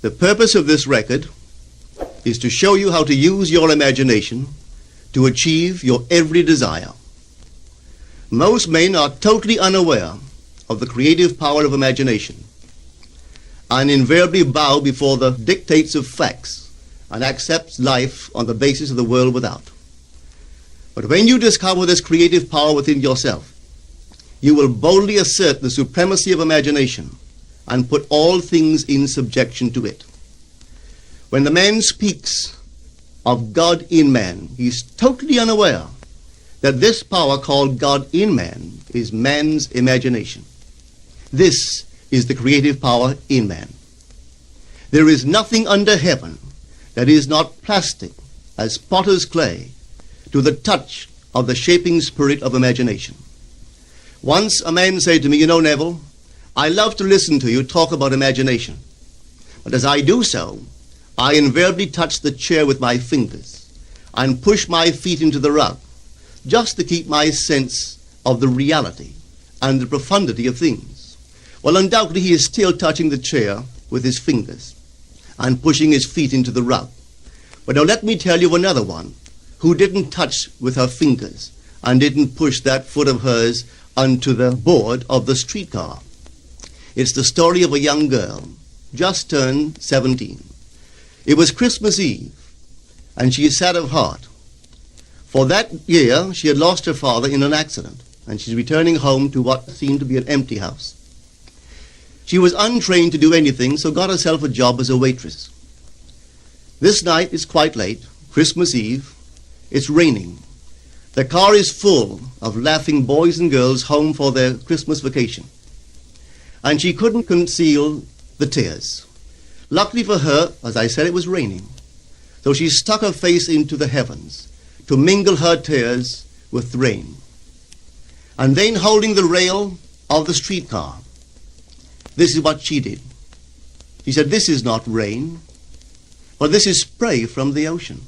The purpose of this record is to show you how to use your imagination to achieve your every desire. Most men are totally unaware of the creative power of imagination and invariably bow before the dictates of facts and accept life on the basis of the world without. But when you discover this creative power within yourself, you will boldly assert the supremacy of imagination and put all things in subjection to it. When the man speaks of God in man, he is totally unaware that this power called God in man is man's imagination. This is the creative power in man. There is nothing under heaven that is not plastic as potter's clay to the touch of the shaping spirit of imagination. Once a man said to me, "You know, Neville, I love to listen to you talk about imagination. But as I do so, I invariably touch the chair with my fingers and push my feet into the rug, just to keep my sense of the reality and the profundity of things." Well, undoubtedly he is still touching the chair with his fingers and pushing his feet into the rug. But now let me tell you another one who didn't touch with her fingers and didn't push that foot of hers onto the board of the streetcar. It's the story of a young girl, just turned 17. It was Christmas Eve, and she is sad of heart. For that year, she had lost her father in an accident, and she's returning home to what seemed to be an empty house. She was untrained to do anything, so got herself a job as a waitress. This night is quite late, Christmas Eve. It's raining. The car is full of laughing boys and girls home for their Christmas vacation. And she couldn't conceal the tears. Luckily for her, as I said, it was raining. So she stuck her face into the heavens to mingle her tears with the rain. And then, holding the rail of the streetcar, this is what she did. She said, "This is not rain, but this is spray from the ocean.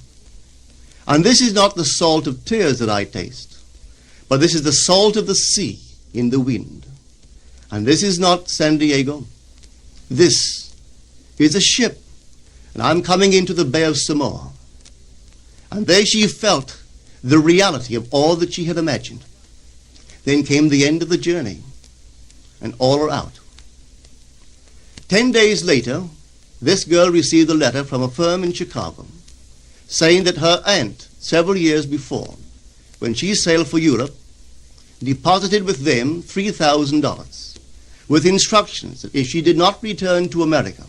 And this is not the salt of tears that I taste, but this is the salt of the sea in the wind. And this is not San Diego. This is a ship, and I'm coming into the Bay of Samoa." And there she felt the reality of all that she had imagined. Then came the end of the journey, and all are out. 10 days later, this girl received a letter from a firm in Chicago saying that her aunt, several years before, when she sailed for Europe, deposited with them $3,000 with instructions that if she did not return to America,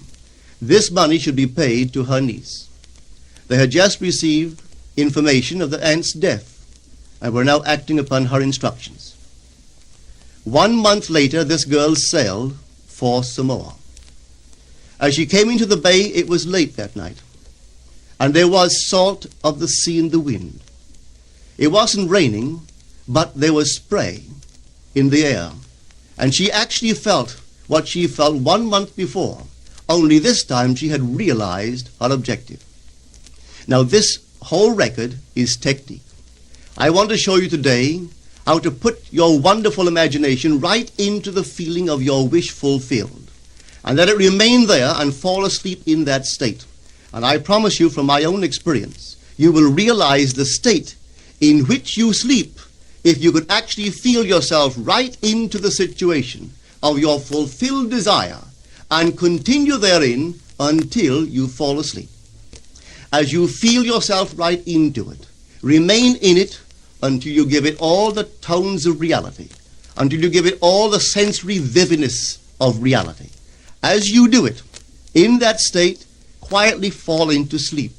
this money should be paid to her niece. They had just received information of the aunt's death and were now acting upon her instructions. 1 month later, this girl sailed for Samoa. As she came into the bay, it was late that night, and there was salt of the sea in the wind. It wasn't raining, but there was spray in the air, and she actually felt what she felt 1 month before, only this time she had realized her objective. Now this whole record is technique. I want to show you today how to put your wonderful imagination right into the feeling of your wish fulfilled, and let it remain there and fall asleep in that state. And I promise you from my own experience, you will realize the state in which you sleep if you could actually feel yourself right into the situation of your fulfilled desire and continue therein until you fall asleep. As you feel yourself right into it, remain in it until you give it all the tones of reality, until you give it all the sensory vividness of reality. As you do it, in that state, quietly fall into sleep.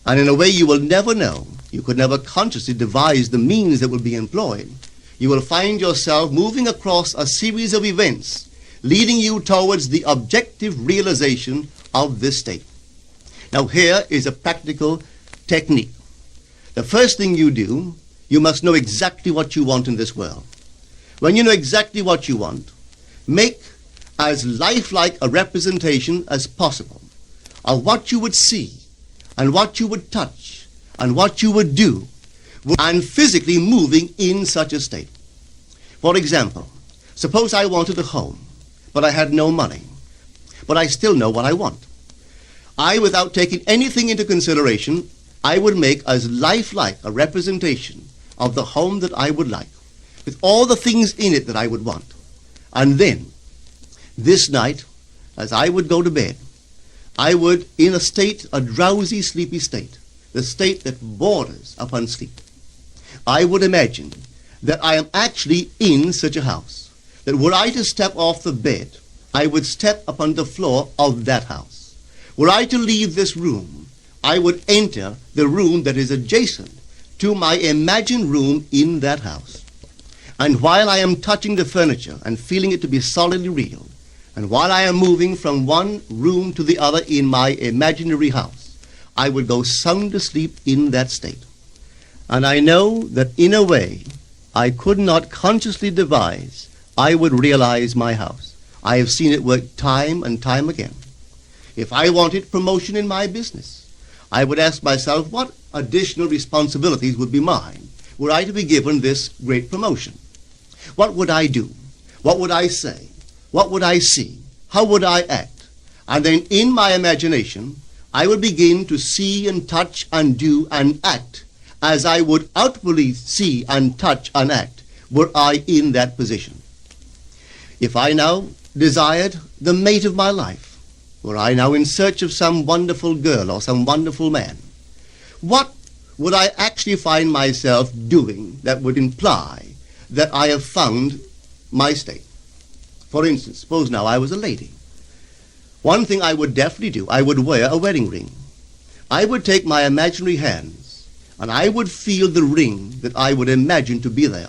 And in a way you will never know, you could never consciously devise the means that will be employed, you will find yourself moving across a series of events leading you towards the objective realization of this state. Now here is a practical technique. The first thing you do, you must know exactly what you want in this world. When you know exactly what you want, make as lifelike a representation as possible of what you would see and what you would touch and what you would do and physically moving in such a state. For example, suppose I wanted a home, but I had no money, but I still know what I want. without taking anything into consideration, I would make as lifelike a representation of the home that I would like, with all the things in it that I would want. And then, this night, as I would go to bed, I would, in a drowsy, sleepy state, the state that borders upon sleep, I would imagine that I am actually in such a house, that were I to step off the bed, I would step upon the floor of that house. Were I to leave this room, I would enter the room that is adjacent to my imagined room in that house. And while I am touching the furniture and feeling it to be solidly real, and while I am moving from one room to the other in my imaginary house, I would go sound asleep in that state. And I know that in a way I could not consciously devise, I would realize my house. I have seen it work time and time again. If I wanted promotion in my business, I would ask myself what additional responsibilities would be mine were I to be given this great promotion. What would I do? What would I say? What would I see? How would I act? And then in my imagination, I would begin to see and touch and do and act as I would outwardly see and touch and act were I in that position. If I now desired the mate of my life, were I now in search of some wonderful girl or some wonderful man, what would I actually find myself doing that would imply that I have found my state? For instance, suppose now I was a lady. One thing I would definitely do, I would wear a wedding ring. I would take my imaginary hands and I would feel the ring that I would imagine to be there.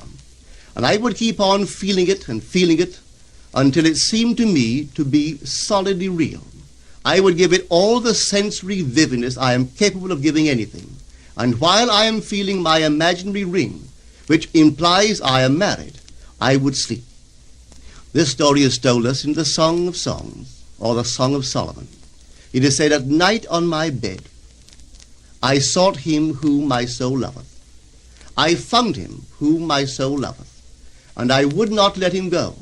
And I would keep on feeling it until it seemed to me to be solidly real. I would give it all the sensory vividness I am capable of giving anything. And while I am feeling my imaginary ring, which implies I am married, I would sleep. This story is told us in the Song of Songs, or the Song of Solomon. It is said, "At night on my bed, I sought him whom my soul loveth. I found him whom my soul loveth, and I would not let him go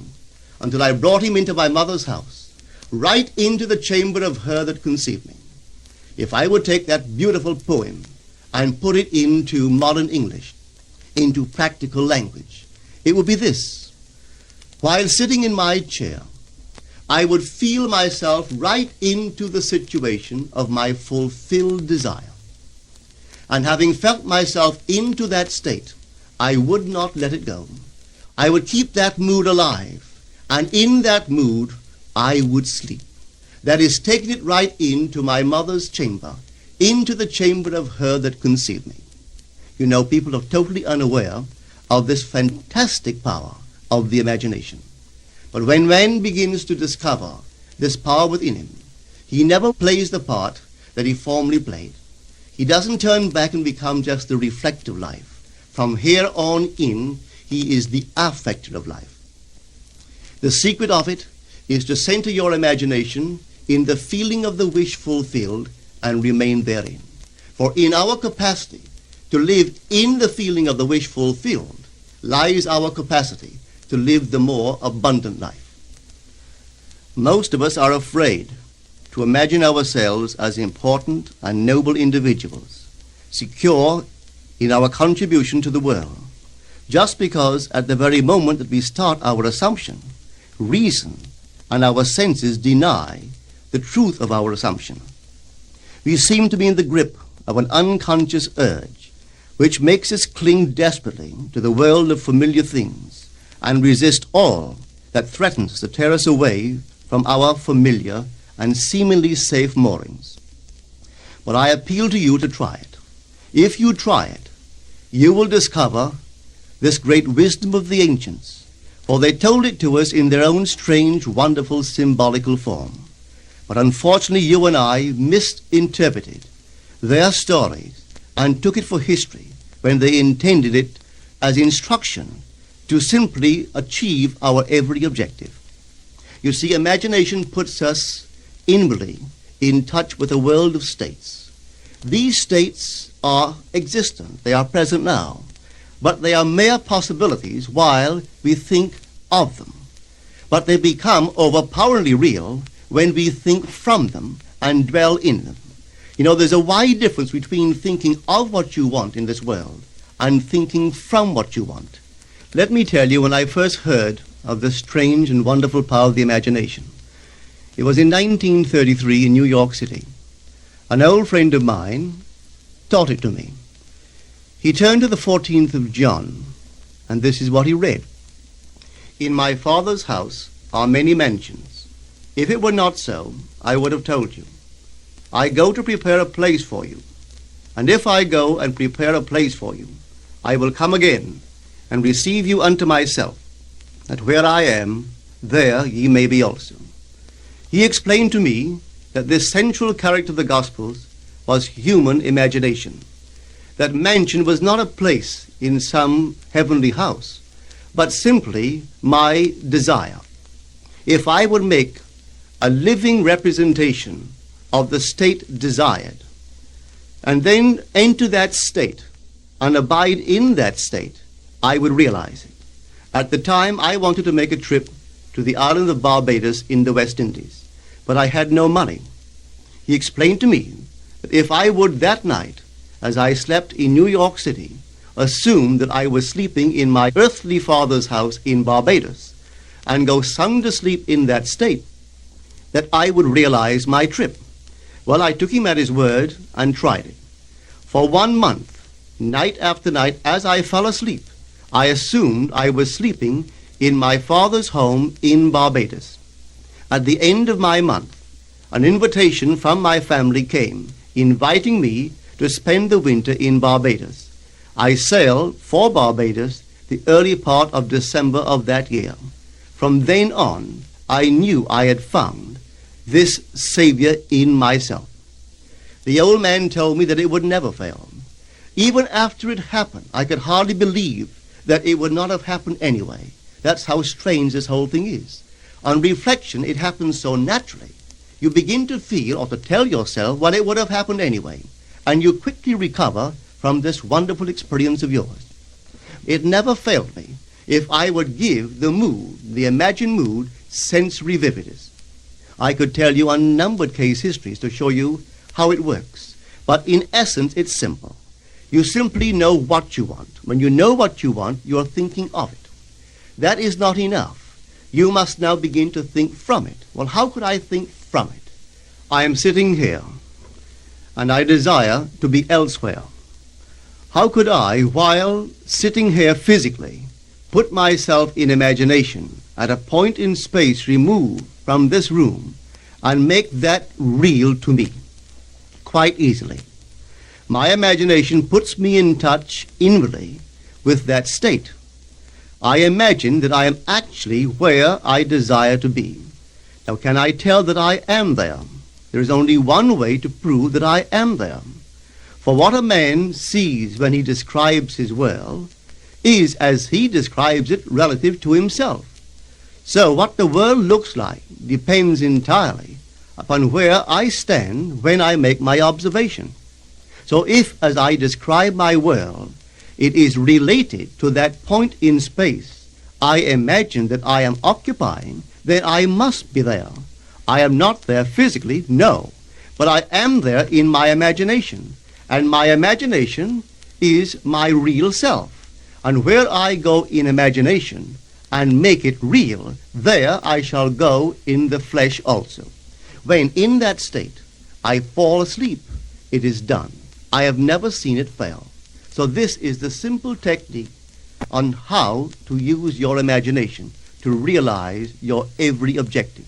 until I brought him into my mother's house, right into the chamber of her that conceived me." If I would take that beautiful poem and put it into modern English, into practical language, it would be this. While sitting in my chair, I would feel myself right into the situation of my fulfilled desire. And having felt myself into that state, I would not let it go. I would keep that mood alive, and in that mood, I would sleep. That is, taking it right into my mother's chamber, into the chamber of her that conceived me. You know, people are totally unaware of this fantastic power of the imagination. But when man begins to discover this power within him, he never plays the part that he formerly played. He doesn't turn back and become just the reflective life. From here on in, he is the affecter of life. The secret of it is to center your imagination in the feeling of the wish fulfilled and remain therein. For in our capacity to live in the feeling of the wish fulfilled lies our capacity to live the more abundant life. Most of us are afraid to imagine ourselves as important and noble individuals, secure in our contribution to the world, just because at the very moment that we start our assumption, reason and our senses deny the truth of our assumption. We seem to be in the grip of an unconscious urge which makes us cling desperately to the world of familiar things and resist all that threatens to tear us away from our familiar and seemingly safe moorings. But I appeal to you to try it. If you try it, you will discover this great wisdom of the ancients, for they told it to us in their own strange, wonderful, symbolical form. But unfortunately, you and I misinterpreted their stories and took it for history when they intended it as instruction to simply achieve our every objective. You see, imagination puts us inwardly in touch with a world of states. These states are existent, they are present now, but they are mere possibilities while we think of them. But they become overpoweringly real when we think from them and dwell in them. You know, there's a wide difference between thinking of what you want in this world and thinking from what you want. Let me tell you, when I first heard of the strange and wonderful power of the imagination, it was in 1933 in New York City. An old friend of mine taught it to me. He turned to the 14th of John, and this is what he read. In my Father's house are many mansions. If it were not so, I would have told you. I go to prepare a place for you. And if I go and prepare a place for you, I will come again and receive you unto myself, that where I am, there ye may be also. He explained to me that this central character of the Gospels was human imagination. That mansion was not a place in some heavenly house, but simply my desire. If I would make a living representation of the state desired, and then enter that state and abide in that state, I would realize it. At the time, I wanted to make a trip to the island of Barbados in the West Indies, but I had no money. He explained to me that if I would that night, as I slept in New York City, assume that I was sleeping in my earthly father's house in Barbados, and go sound asleep in that state, that I would realize my trip. Well, I took him at his word and tried it. For 1 month, night after night, as I fell asleep, I assumed I was sleeping in my father's home in Barbados. At the end of my month, an invitation from my family came, inviting me to spend the winter in Barbados. I sailed for Barbados the early part of December of that year. From then on, I knew I had found this Savior in myself. The old man told me that it would never fail. Even after it happened, I could hardly believe that it would not have happened anyway. That's how strange this whole thing is. On reflection, it happens so naturally. You begin to feel or to tell yourself, well, it would have happened anyway. And you quickly recover from this wonderful experience of yours. It never failed me if I would give the mood, the imagined mood, sensory vividness. I could tell you unnumbered case histories to show you how it works. But in essence, it's simple. You simply know what you want. When you know what you want, you're thinking of it. That is not enough. You must now begin to think from it. Well, how could I think from it? I am sitting here, and I desire to be elsewhere. How could I, while sitting here physically, put myself in imagination at a point in space removed from this room and make that real to me? Quite easily. My imagination puts me in touch inwardly with that state. I imagine that I am actually where I desire to be. Now, can I tell that I am there? There is only one way to prove that I am there. For what a man sees when he describes his world is as he describes it relative to himself. So what the world looks like depends entirely upon where I stand when I make my observation. So if, as I describe my world, it is related to that point in space I imagine that I am occupying, then I must be there. I am not there physically, no, but I am there in my imagination. And my imagination is my real self. And where I go in imagination and make it real, there I shall go in the flesh also. When in that state I fall asleep, it is done. I have never seen it fail. So this is the simple technique on how to use your imagination to realize your every objective.